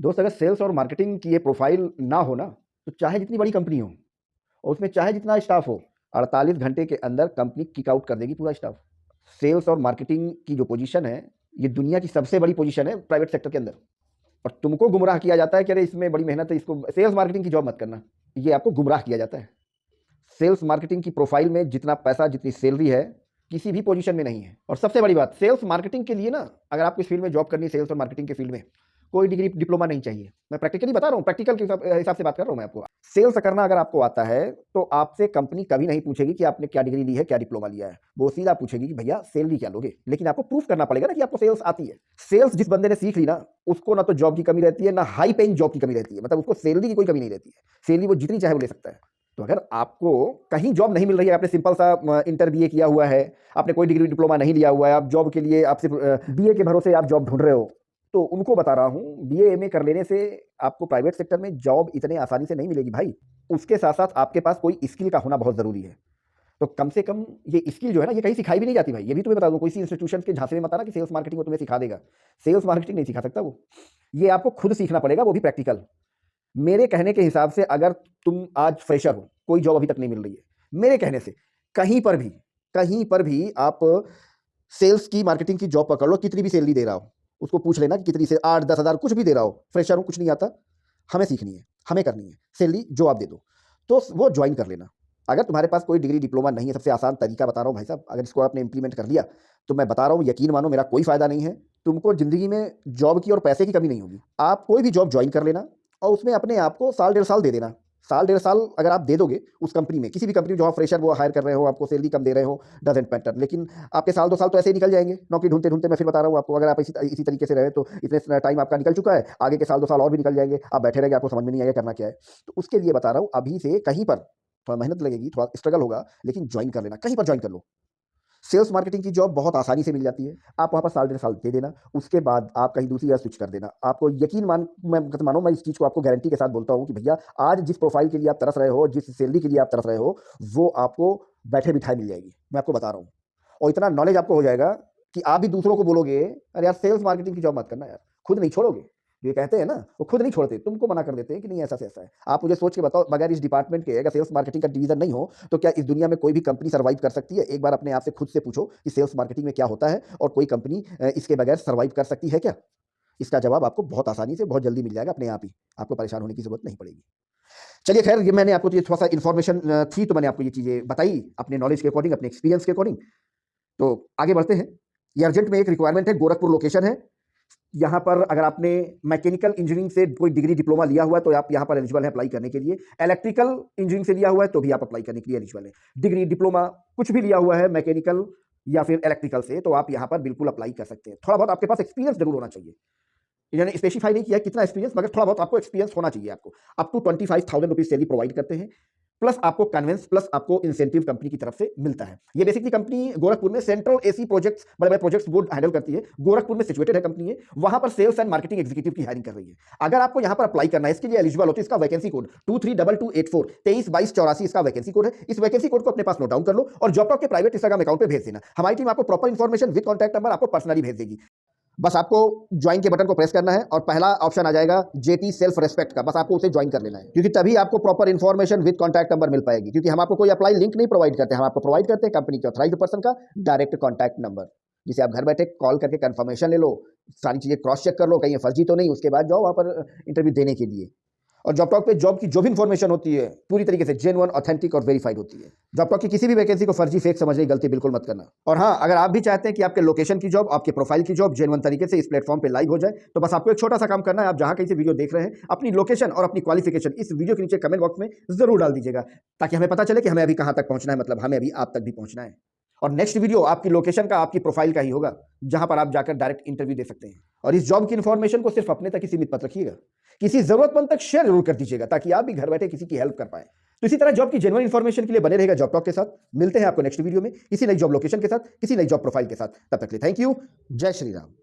दोस्त अगर सेल्स और मार्केटिंग की ये प्रोफाइल ना हो ना, तो चाहे जितनी बड़ी कंपनी हो और उसमें चाहे जितना स्टाफ हो, 48 घंटे के अंदर कंपनी किक आउट कर देगी पूरा स्टाफ। सेल्स और मार्केटिंग की जो पोजीशन है, ये दुनिया की सबसे बड़ी पोजीशन है प्राइवेट सेक्टर के अंदर। और तुमको गुमराह किया जाता है कि अरे इसमें बड़ी मेहनत है, इसको सेल्स मार्केटिंग की जॉब मत करना। ये आपको गुमराह किया जाता है। सेल्स मार्केटिंग की प्रोफाइल में जितना पैसा, जितनी सैलरी है, किसी भी पोजीशन में नहीं है। और सबसे बड़ी बात, सेल्स मार्केटिंग के लिए ना, अगर आपको इस फील्ड में जॉब करनी है, सेल्स और मार्केटिंग के फील्ड में, कोई डिग्री डिप्लोमा नहीं चाहिए। मैं प्रैक्टिकली बता रहा हूँ, प्रैक्टिकल के हिसाब से बात कर रहा हूँ मैं आपको। सेल्स करना अगर आपको आता है तो आपसे कंपनी कभी नहीं पूछेगी कि आपने क्या डिग्री ली है, क्या डिप्लोमा लिया है। वो सीधा पूछेगी कि भैया सैलरी क्या लोगे। लेकिन आपको प्रूफ करना पड़ेगा ना कि आपको सेल्स आती है। सेल्स जिस बंदे ने सीख ली ना, उसको ना तो जॉब की कमी रहती है, ना हाई पेइंग जॉब की कमी रहती है। मतलब उसको सैलरी की कोई कमी नहीं रहती है। सैलरी वो जितनी चाहे वो ले सकता है। तो अगर आपको कहीं जॉब नहीं मिल रही है, आपने सिंपल सा इंटर बीए किया हुआ है, आपने कोई डिग्री डिप्लोमा नहीं लिया हुआ है, आप जॉब के लिए आप सिर्फ बीए के भरोसे आप जॉब ढूंढ रहे हो, तो उनको बता रहा हूं, बीए एमए कर लेने से आपको प्राइवेट सेक्टर में जॉब इतने आसानी से नहीं मिलेगी भाई। उसके साथ साथ आपके पास कोई स्किल का होना बहुत जरूरी है। तो कम से कम ये स्किल जो है ना, ये कहीं सिखाई भी नहीं जाती भाई। ये भी तुम्हें बता दूं, कोई सी इंस्टीट्यूशन के झांसे में मत आना कि सेल्स मार्केटिंग को तुम्हें सिखा देगा। सेल्स मार्केटिंग नहीं सिखा सकता वो। ये आपको खुद सीखना पड़ेगा, वो भी प्रैक्टिकल। मेरे कहने के हिसाब से अगर तुम आज फ्रेशर हो, कोई जॉब अभी तक नहीं मिल रही है, मेरे कहने से कहीं पर भी आप सेल्स की, मार्केटिंग की जॉब पकड़ लो। कितनी भी सैलरी दे रहा हो, उसको पूछ लेना कि कितनी से, 8-10 हज़ार कुछ भी दे रहा हो, फ्रेशर हूँ, कुछ नहीं आता, हमें सीखनी है, हमें करनी है, सैलरी जो आप दे दो, तो वो ज्वाइन कर लेना। अगर तुम्हारे पास कोई डिग्री डिप्लोमा नहीं है, सबसे आसान तरीका बता रहा हूँ भाई साहब, अगर इसको आपने इंप्लीमेंट कर लिया तो मैं बता रहा हूँ, यकीन मानो, मेरा कोई फायदा नहीं है। तुमको जिंदगी में जॉब की और पैसे की कमी नहीं होगी। आप कोई भी जॉब ज्वाइन कर लेना और उसमें अपने आप को साल 1.5 साल दे देना। साल 1.5 साल अगर आप दे दोगे उस कंपनी में, किसी भी कंपनी में जो आप फ्रेशर वो हायर कर रहे हो, आपको सैलरी कम दे रहे हो, डजेंट मैटर, लेकिन आपके साल 2 साल तो ऐसे ही निकल जाएंगे नौकरी ढूंढते ढूंढते। मैं फिर बता रहा हूँ आपको, अगर आप इसी तरीके से रहे तो इतने टाइम आपका निकल चुका है, आगे के साल 2 साल और भी निकल जाएंगे, आप बैठे रहेंगे, आपको समझ में नहीं आएगा करना क्या है। तो उसके लिए बता रहा हूँ, अभी से कहीं पर थोड़ा मेहनत लगेगी, थोड़ा स्ट्रगल होगा, लेकिन ज्वाइन कर लेना, कहीं पर ज्वाइन कर लो। सेल्स मार्केटिंग की जॉब बहुत आसानी से मिल जाती है। आप वहां पर साल 1.5 साल दे देना, उसके बाद आप कहीं दूसरी जगह स्विच कर देना। आपको यकीन मानो, मैं इस चीज को आपको गारंटी के साथ बोलता हूं कि भैया, आज जिस प्रोफाइल के लिए आप तरस रहे हो, जिस सैलरी के लिए आप तरस रहे हो, वो आपको बैठे बिठाए मिल जाएगी। मैं आपको बता रहा हूँ। और इतना नॉलेज आपको हो जाएगा कि आप भी दूसरों को बोलोगे, अरे यार सेल्स मार्केटिंग की जॉब मत करना यार, खुद नहीं छोड़ोगे। ये कहते हैं ना, वो खुद नहीं छोड़ते, तुमको मना कर देते हैं कि नहीं ऐसा से ऐसा है। आप मुझे सोच के बताओ, बगैर इस डिपार्टमेंट के अगर सेल्स मार्केटिंग का डिवीजन नहीं हो, तो क्या इस दुनिया में कोई भी कंपनी सर्वाइव कर सकती है? एक बार अपने आप से खुद से पूछो कि सेल्स मार्केटिंग में क्या होता है, और कोई कंपनी इसके बगैर सर्वाइव कर सकती है क्या? इसका जवाब आपको बहुत आसानी से, बहुत जल्दी मिल जाएगा अपने आप ही। आपको परेशान होने की जरूरत नहीं पड़ेगी। चलिए खैर, ये मैंने आपको, ये थोड़ा सा इन्फॉर्मेशन थी, तो मैंने आपको ये चीजें बताई अपने नॉलेज के अकॉर्डिंग, अपने एक्सपीरियंस के अकॉर्डिंग। तो आगे बढ़ते हैं। ये अर्जेंट में एक रिक्वायरमेंट है, गोरखपुर लोकेशन है। यहाँ पर अगर आपने मैकेनिकल इंजीनियरिंग से कोई डिग्री डिप्लोमा लिया हुआ है तो आप यहाँ पर एलिजिबल है अप्लाई करने के लिए। इलेक्ट्रिकल इंजीनियरिंग से लिया हुआ है तो भी आप अप्लाई करने के लिए एलिजिबल है। डिग्री डिप्लोमा कुछ भी लिया हुआ है मैकेनिकल या फिर इलेक्ट्रिकल से, तो आप यहाँ पर बिल्कुल अप्लाई कर सकते हैं। थोड़ा बहुत आपके पास एक्सपीरियंस जरूर होना चाहिए। इन्होंने स्पेसिफाई नहीं किया कितना एक्सपीरियंस, मगर थोड़ा बहुत आपको एक्सपीरियंस होना चाहिए। आपको up to 25,000 rupees salary provide करते हैं, प्लस आपको कन्वेंस, प्लस आपको इंसेंटिव कंपनी की तरफ से मिलता है। ये बेसिकली कंपनी गोरखपुर में सेंट्रल एसी प्रोजेक्ट्स, बड़े बड़े प्रोजेक्ट्स वो हैंडल करती है। गोरखपुर में सिचुएटेड है कंपनी है, वहां पर सेल्स एंड मार्केटिंग एग्जीक्यूटिव की हायरिंग कर रही है। अगर आपको यहां पर अप्लाई करना है, इसके लिए एलिजिबल होती है, इसका वैकेंसी कोड 232284 232284 इसका वैकेंसी कोड है। इस वैकेंसी कोड को अपने पास नोट डाउन कर लो और जॉबटॉक के प्राइवेट इंस्टाग्राम अकाउंट पे भेज देना। हमारी टीम आपको proper information with contact number आपको पर्सनली भेज देगी। बस आपको ज्वाइन के बटन को प्रेस करना है और पहला ऑप्शन आ जाएगा जेटी सेल्फ रेस्पेक्ट का, बस आपको उसे ज्वाइन कर लेना है, क्योंकि तभी आपको proper information with contact number मिल पाएगी। क्योंकि हम आपको कोई अप्लाई लिंक नहीं प्रोवाइड करते, हम आपको प्रोवाइड करते हैं कंपनी के ऑथराइज्ड पर्सन का डायरेक्ट कॉन्टैक्ट नंबर, जिसे आप घर बैठे कॉल करके कंफर्मेशन ले लो, सारी चीजें क्रॉस चेक कर लो, कहीं ये फर्जी तो नहीं, उसके बाद जाओ वहां पर इंटरव्यू देने के लिए। और जॉबटॉक पे जॉब की जो भी इन्फॉर्मेशन होती है पूरी तरीके से जेन्युइन, ऑथेंटिक और वेरीफाइड होती है। जॉबटॉक की किसी भी वैकेंसी को फर्जी, फेक समझने की गलती बिल्कुल मत करना। और हाँ, अगर आप भी चाहते हैं कि आपके लोकेशन की जॉब, आपके प्रोफाइल की जॉब जेन्युइन तरीके से इस प्लेटफॉर्म पे लाइव हो जाए, तो बस आपको एक छोटा सा काम करना है। आप जहां कहीं से वीडियो देख रहे हैं, अपनी लोकेशन और अपनी क्वालिफिकेशन इस वीडियो के नीचे कमेंट बॉक्स में जरूर डाल दीजिएगा, ताकि हमें पता चले कि हमें अभी कहां तक पहुंचना है, मतलब हमें अभी आप तक भी पहुंचना है। और नेक्स्ट वीडियो आपकी लोकेशन का, आपकी प्रोफाइल का ही होगा, जहां पर आप जाकर डायरेक्ट इंटरव्यू दे सकते हैं। और इस जॉब की इन्फॉर्मेशन को सिर्फ अपने तक ही सीमित मत रखिएगा, किसी जरूरतमंद तक शेयर जरूर कर दीजिएगा, ताकि आप भी घर बैठे किसी की हेल्प कर पाए। तो इसी तरह जॉब की जेन्युइन इन्फॉर्मेशन के लिए बने रहेगा जॉबटॉक के साथ। मिलते हैं आपको नेक्स्ट वीडियो में किसी नई जॉब लोकेशन के साथ, किसी नई जॉब प्रोफाइल के साथ। तब तक के लिए थैंक यू। जय श्री राम।